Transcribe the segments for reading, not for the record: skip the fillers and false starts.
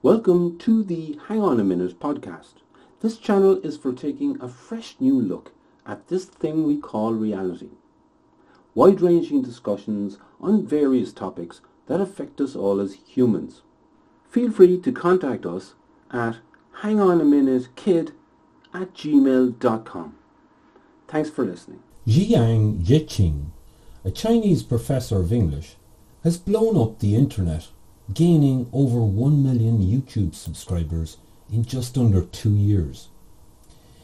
Welcome to the Hang On a Minute podcast. This channel is for taking a fresh new look at this thing we call reality. Wide-ranging discussions on various topics that affect us all as humans. Feel free to contact us at hangoniminute@gmail.com. Thanks for listening. Jiang, a Chinese professor of English, has blown up the internet, gaining over 1 million YouTube subscribers in just under 2 years.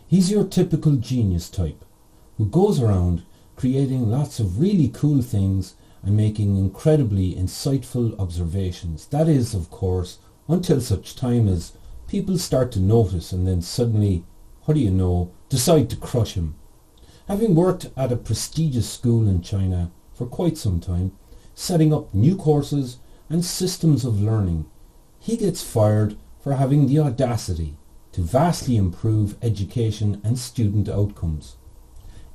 He's your typical genius type, who goes around creating lots of really cool things and making incredibly insightful observations. That is, of course, until such time as people start to notice and then suddenly, what do you know, decide to crush him. Having worked at a prestigious school in China for quite some time, setting up new courses and systems of learning, he gets fired for having the audacity to vastly improve education and student outcomes.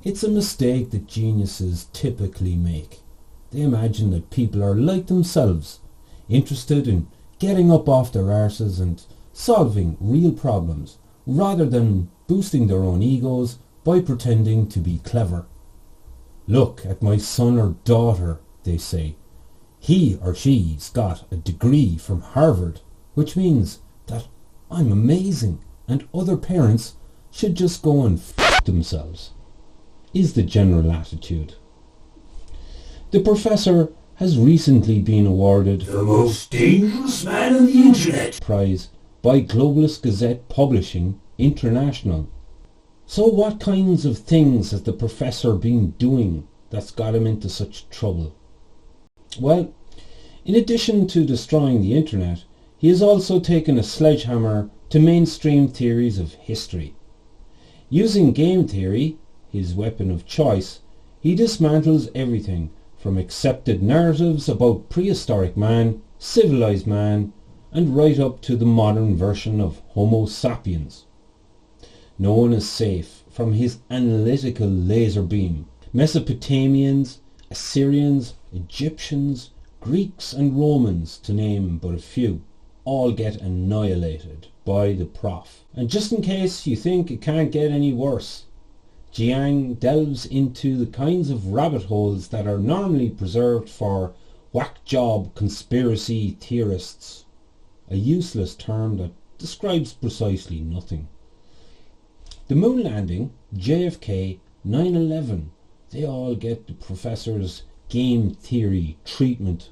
It's a mistake that geniuses typically make. They imagine that people are like themselves, interested in getting up off their arses and solving real problems, rather than boosting their own egos by pretending to be clever. "Look at my son or daughter," they say. "He or she's got a degree from Harvard, which means that I'm amazing and other parents should just go and f*** themselves," is the general attitude. The professor has recently been awarded the most dangerous man on the internet prize by Globalist Gazette Publishing International. So what kinds of things has the professor been doing that's got him into such trouble? Well, in addition to destroying the internet, he has also taken a sledge-hammer to mainstream theories of history. Using game theory, his weapon of choice, he dismantles everything from accepted narratives about prehistoric man, civilised man, and right up to the modern version of homo-sapiens. No one is safe from his analytical laser beam. Mesopotamians, Assyrians, Egyptians, Greeks and Romans, to name but a few, all get annihilated by the Prof. And just in case you think it can't get any worse, Jiang delves into the kinds of rabbit holes that are normally preserved for whack-job conspiracy theorists, a useless term that describes precisely nothing. The moon landing, JFK, 9/11, they all get the professor's game theory treatment.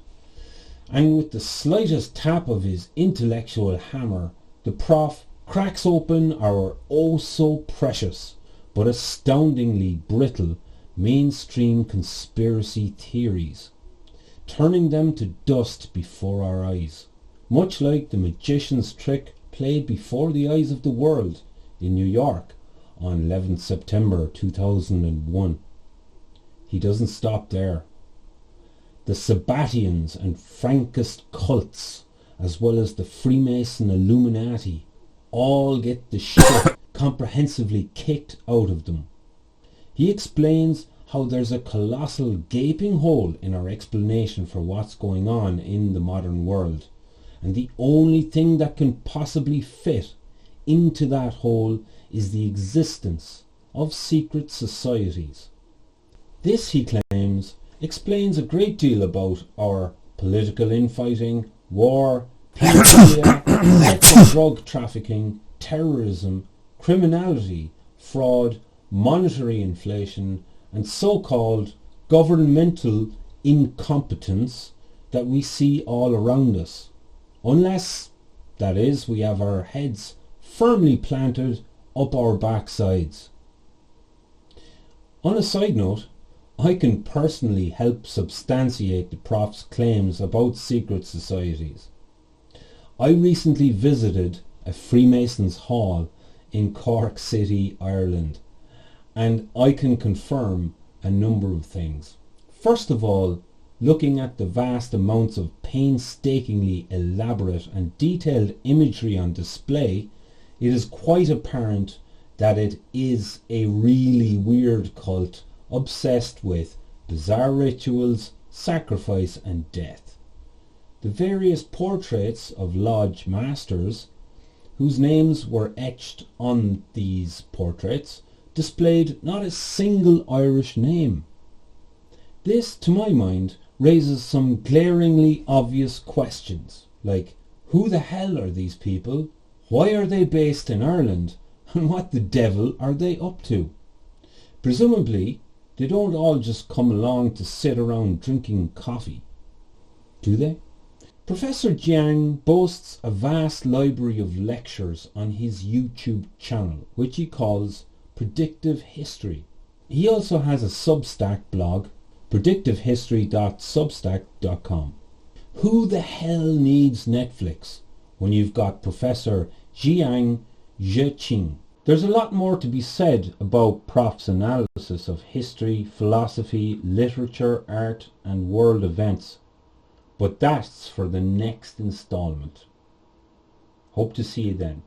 And with the slightest tap of his intellectual hammer, the Prof cracks open our oh-so-precious but astoundingly brittle mainstream conspiracy theories, turning them to dust before our eyes, much like the magician's trick played before the eyes of the world in New York on 11th September 2001. He doesn't stop there. The Sabbatians and Frankist cults, as well as the Freemason Illuminati, all get the shit comprehensively kicked out of them. He explains how there's a colossal gaping hole in our explanation for what's going on in the modern world, and the only thing that can possibly fit into that hole is the existence of secret societies. This, he claims, explains a great deal about our political infighting, war, pedophilia, sex and drug trafficking, terrorism, criminality, fraud, monetary inflation, and so-called governmental incompetence that we see all around us. Unless, that is, we have our heads firmly planted up our backsides. On a side note, I can personally help substantiate the Prof's claims about secret societies. I recently visited a Freemasons Hall in Cork City, Ireland, and I can confirm a number of things. First of all, looking at the vast amounts of painstakingly elaborate and detailed imagery on display, it is quite apparent that it is a really weird cult obsessed with bizarre rituals, sacrifice and death. the various portraits of lodge masters, whose names were etched on these portraits, displayed not a single Irish name. This, to my mind, raises some glaringly obvious questions, like who the hell are these people, why are they based in Ireland, and what the devil are they up to? Presumably, they don't all just come along to sit around drinking coffee, do they? Professor Jiang boasts a vast library of lectures on his YouTube channel, which he calls Predictive History. He also has a Substack blog, predictivehistory.substack.com. Who the hell needs Netflix when you've got Professor Jiang Xueqin? There's a lot more to be said about Prof's analysis of history, philosophy, literature, art and world events, but that's for the next installment. Hope to see you then.